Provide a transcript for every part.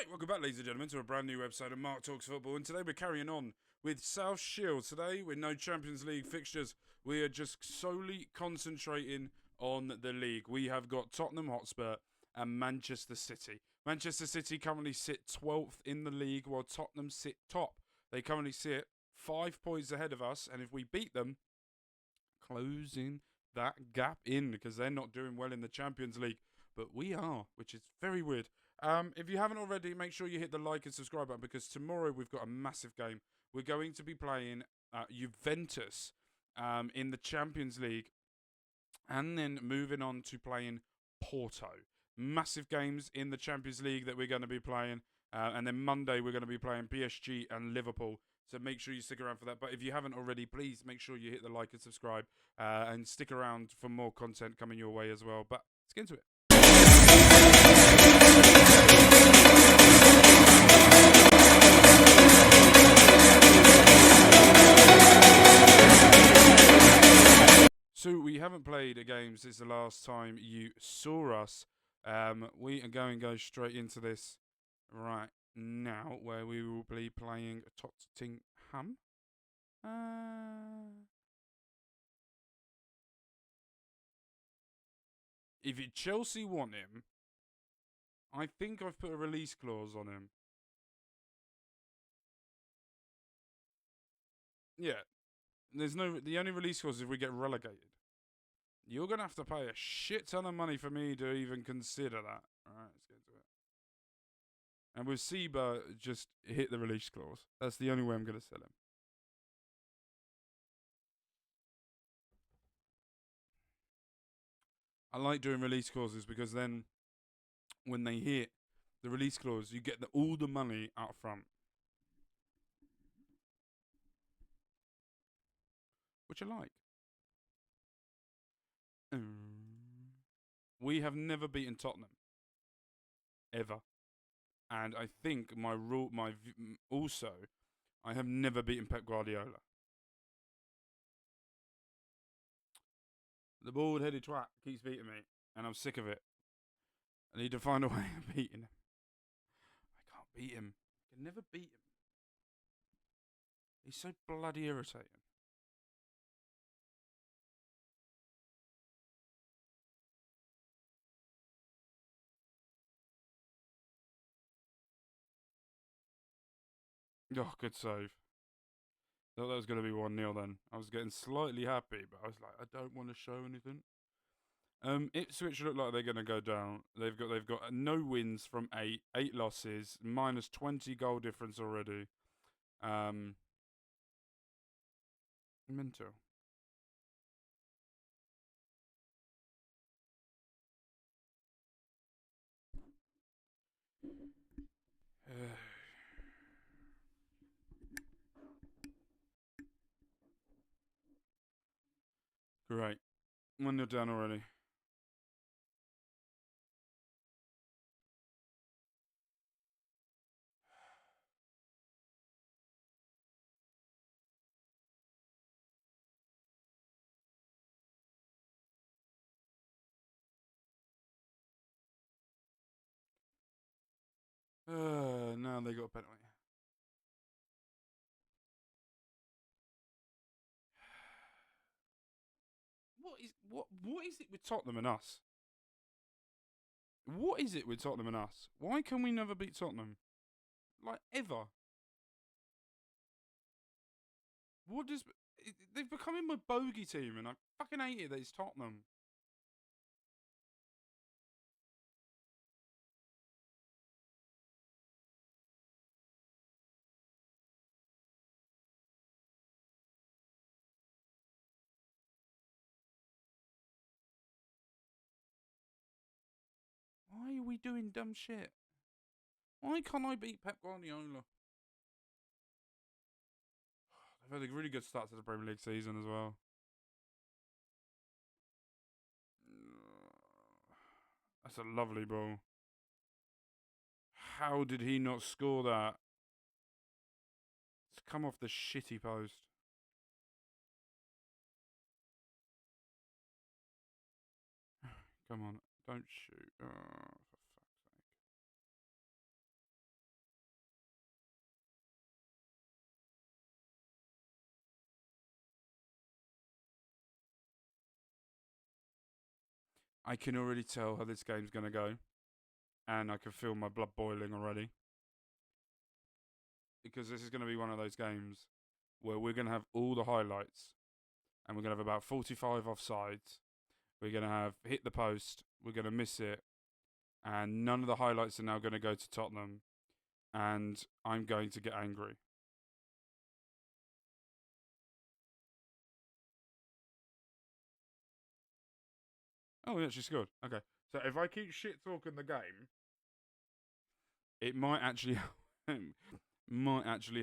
Right, welcome back, ladies and gentlemen, to a brand new episode of Mark Talks Football. And today we're carrying on with South Shield. Today, with no Champions League fixtures, we are just solely concentrating on the league. We have got Tottenham Hotspur and Manchester City. Manchester City currently sit 12th in the league, while Tottenham sit top. They currently sit 5 points ahead of us, and if we beat them, closing that gap in, because they're not doing well in the Champions League. But we are, which is very weird. If you haven't already, make sure you hit the like and subscribe button, because tomorrow we've got a massive game. We're going to be playing Juventus in the Champions League, and then moving on to playing Porto. Massive games in the Champions League that we're going to be playing. And then Monday we're going to be playing PSG and Liverpool. So make sure you stick around for that. But if you haven't already, please make sure you hit the like and subscribe. And stick around for more content coming your way as well. But let's get into it. So we haven't played a game since the last time you saw us. We are going to go straight into this right now, where we will be playing Tottenham. If Chelsea want him, I think I've put a release clause on him. Yeah, the only release clause is if we get relegated. You're going to have to pay a shit ton of money for me to even consider that. Alright, let's get into it. And with Seba, just hit the release clause. That's the only way I'm going to sell him. I like doing release clauses because then when they hit the release clause, you get all the money out front. Which I like. We have never beaten Tottenham. Ever. And I think also, I have never beaten Pep Guardiola. The bald-headed twat keeps beating me, and I'm sick of it. I need to find a way of beating him. I can't beat him. I can never beat him. He's so bloody irritating. Oh, good save. Thought that was going to be 1-0 then. I was getting slightly happy, but I was like, I don't want to show anything. Ipswich look like they're going to go down. They've got no wins from 8 losses, minus 20 goal difference already. Mental. Great. 1-0 down already. Now they got a penalty. What is it with Tottenham and us? What is it with Tottenham and us? Why can we never beat Tottenham? Like, ever. They've become my bogey team, and I fucking hate it that it's Tottenham. Why are we doing dumb shit? Why can't I beat Pep Guardiola? They've had a really good start to the Premier League season as well. That's a lovely ball. How did he not score that? It's come off the shitty post. Come on, don't shoot. Oh, for fuck's sake. I can already tell how this game's going to go. And I can feel my blood boiling already. Because this is going to be one of those games where we're going to have all the highlights. And we're going to have about 45 offsides. We're going to have hit the post. We're going to miss it. And none of the highlights are now going to go to Tottenham. And I'm going to get angry. Oh, we actually scored. Okay. So if I keep shit talking the game, it might actually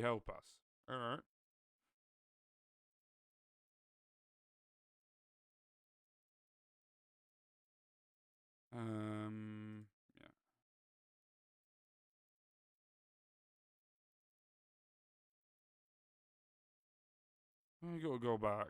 help us. All right. Yeah. We got to go back.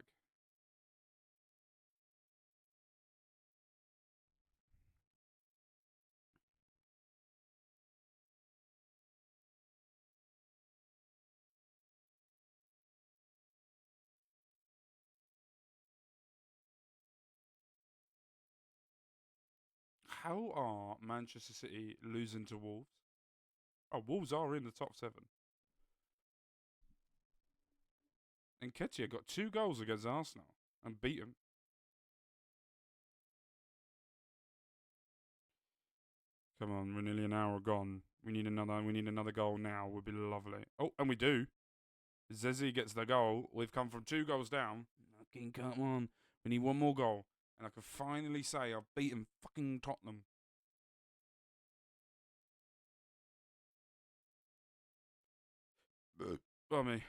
How are Manchester City losing to Wolves? Oh, Wolves are in the top 7. And Ketia got 2 goals against Arsenal and beat them. Come on, we're nearly an hour gone. We need another goal now. Would be lovely. Oh, and we do. Zezzy gets the goal. We've come from 2 goals down. Fucking come on. We need one more goal. And I can finally say I've beaten fucking Tottenham. Well, me.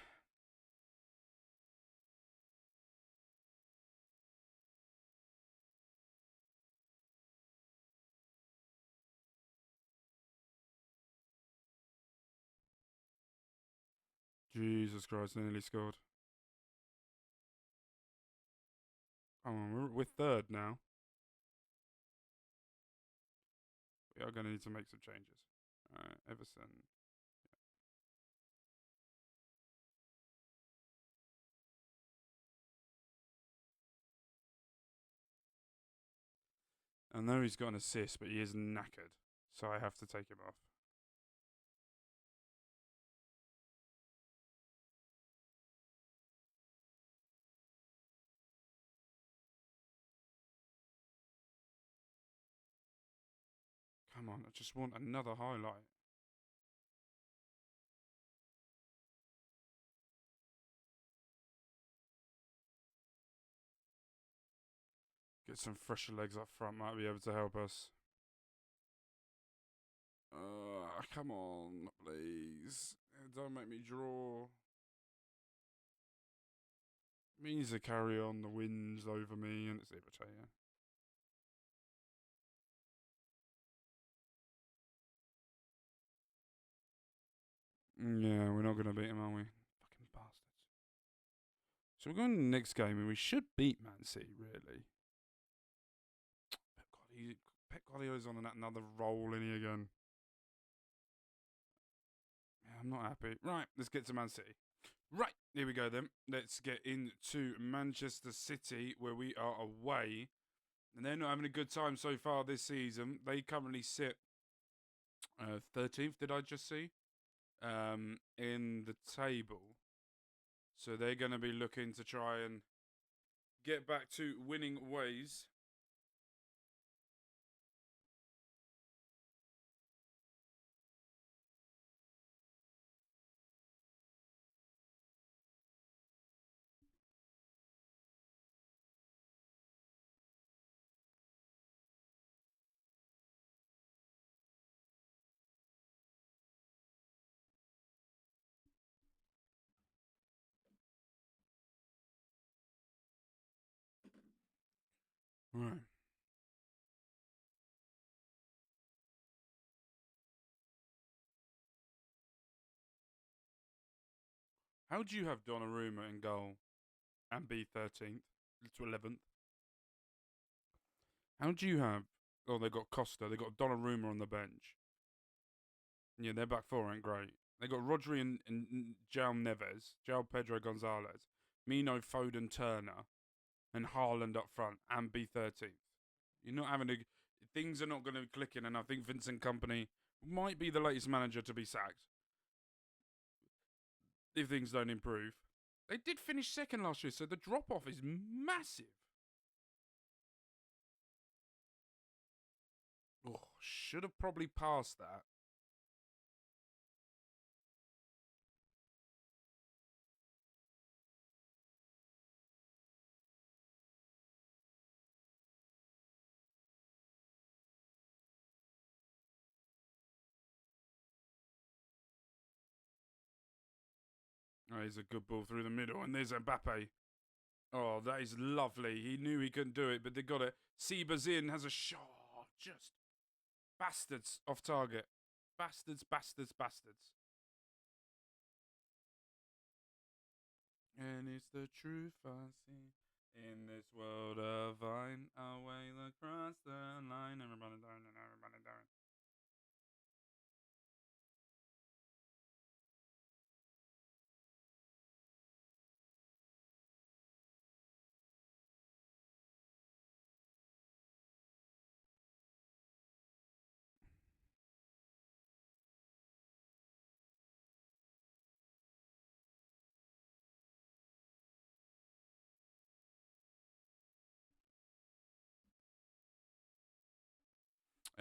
Jesus Christ, nearly scored. Come on, we're 3rd now. We are going to need to make some changes. Everson. I know he's got an assist, but he is knackered. So I have to take him off. Come on, I just want another highlight. Get some fresher legs up front, might be able to help us. Come on, please. Don't make me draw. Means to carry on, the wind's over me, and it's irritating. Yeah, we're not going to beat him, are we? Fucking bastards. So we're going to the next game, and we should beat Man City, really. Pep Guardiola's on another roll in here again. Yeah, I'm not happy. Right, let's get to Man City. Right, here we go then. Let's get into Manchester City, where we are away. And they're not having a good time so far this season. They currently sit 13th, did I just see? In the table. So they're going to be looking to try and get back to winning ways. Right. How do you have Donnarumma in goal and be 13th to 11th? How do you have... Oh, they got Costa. They got Donnarumma on the bench. Yeah, their back 4 ain't great. They got Rodri and João Neves, João Pedro Gonzalez, Mino, Foden, Turner, and Haaland up front, and be 13th. You're not having a. Things are not going to be clicking, and I think Vincent Company might be the latest manager to be sacked if things don't improve. They did finish second last year, so the drop off is massive. Oh, should have probably passed that. Oh, here's a good ball through the middle, and there's Mbappe. Oh, that is lovely. He knew he couldn't do it, but they got it. Seba's in, has a shot. Just bastards off target. Bastards, bastards, bastards. And it's the truth I see in this world of vine. Away across the line. Everybody down and everybody down.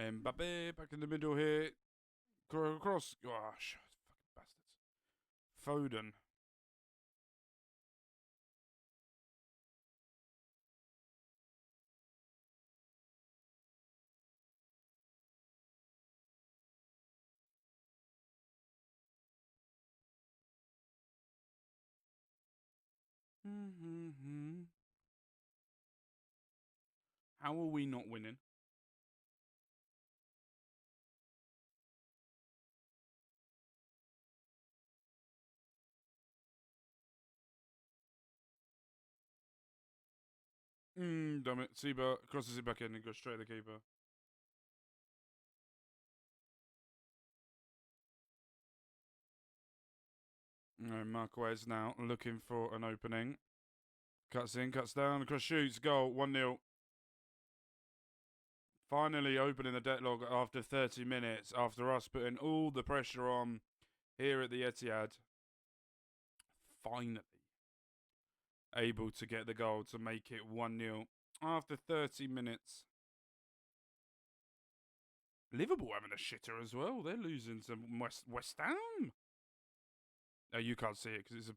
Mbappe back in the middle here. Cross. Gosh, fucking bastards. Foden. How are we not winning? Damn it. Seba crosses it back in and goes straight to the keeper. No, Marquez now looking for an opening. Cuts in, cuts down, across shoots, goal, 1-0. Finally opening the deadlock after 30 minutes, after us putting all the pressure on here at the Etihad. Finally able to get the goal to make it 1-0 after 30 minutes. Liverpool having a shitter as well. They're losing to West Ham. Oh, you can't see it because it's a...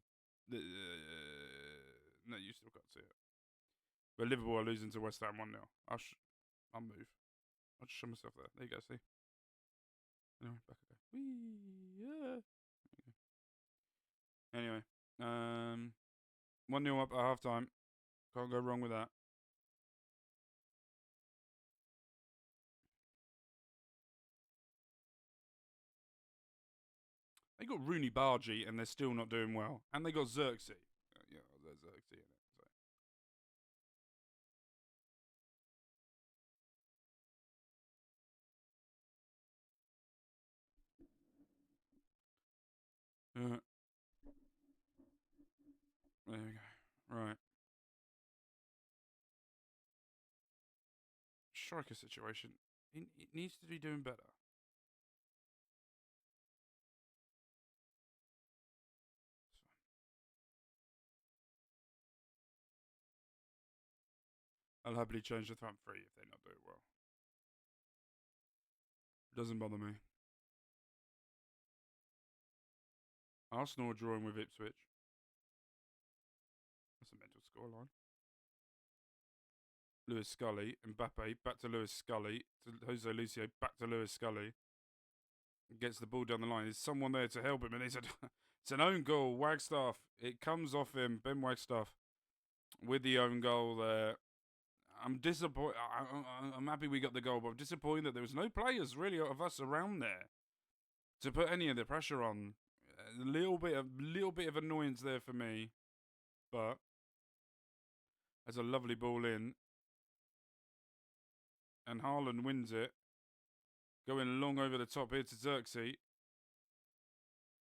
no, you still can't see it. But Liverpool are losing to West Ham 1-0. I'll move. I'll just show myself there. There you go, see? Anyway, back again. Whee, yeah. Anyway, 1-0 up at half time. Can't go wrong with that. They got Rooney Bargy and they're still not doing well. And they got Xerxes. Yeah, there's Xerxes in it. So. There we go. Right. Striker situation. It needs to be doing better. I'll happily change the front three if they're not doing well. Doesn't bother me. Arsenal are drawing with Ipswich. That's a mental scoreline. Lewis Scully, Mbappe, back to Lewis Scully, to Jose Lucio, back to Lewis Scully. Gets the ball down the line. There's someone there to help him, and it's an own goal. Wagstaff, it comes off him, Ben Wagstaff, with the own goal there. I'm disappointed. I'm happy we got the goal, but I'm disappointed that there was no players really of us around there to put any of the pressure on. A little bit of annoyance there for me, but there's a lovely ball in, and Haaland wins it, going long over the top here to Xerxes.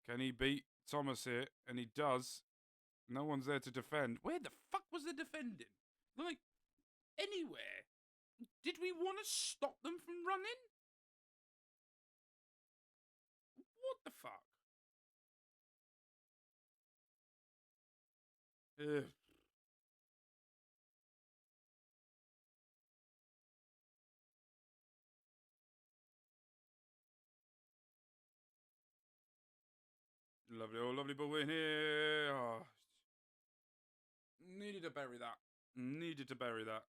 Can he beat Thomas here? And he does. No one's there to defend. Where the fuck was the defending? Like, anywhere. Did we want to stop them from running? What the fuck? Ugh. Lovely, oh, lovely ball in here. Oh. Needed to bury that. Needed to bury that.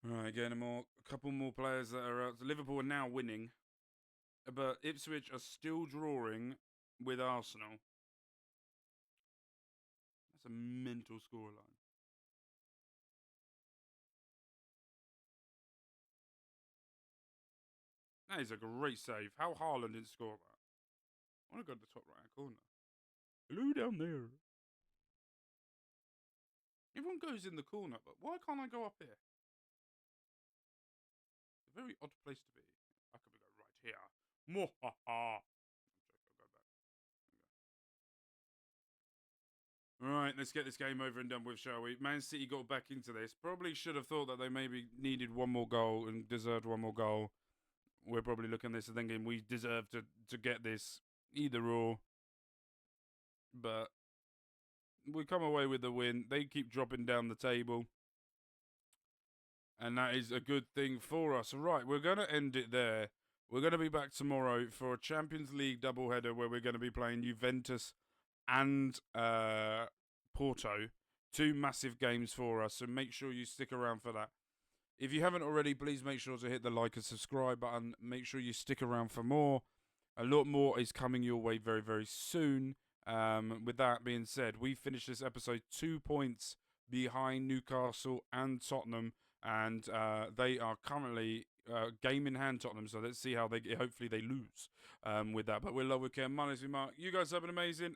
Right, again, a couple more players that are out. Liverpool are now winning, but Ipswich are still drawing with Arsenal. That's a mental scoreline. That is a great save. How Haaland didn't score that? I want to go to the top right hand corner. Hello down there. Everyone goes in the corner, but why can't I go up here? It's a very odd place to be. I could go right here. Mwahaha. Right, let's get this game over and done with, shall we? Man City got back into this. Probably should have thought that they maybe needed one more goal and deserved one more goal. We're probably looking at this and thinking we deserve to get this either or. But we come away with the win. They keep dropping down the table. And that is a good thing for us. Right, we're going to end it there. We're going to be back tomorrow for a Champions League doubleheader where we're going to be playing Juventus and Porto. Two massive games for us, so make sure you stick around for that. If you haven't already, please make sure to hit the like and subscribe button. Make sure you stick around for more. A lot more is coming your way very, very soon. With that being said, we finished this episode 2 points behind Newcastle and Tottenham, and they are currently game in hand, Tottenham. So let's see how hopefully they lose with that. But we're love with Ken. My name is Mark. You guys have been amazing.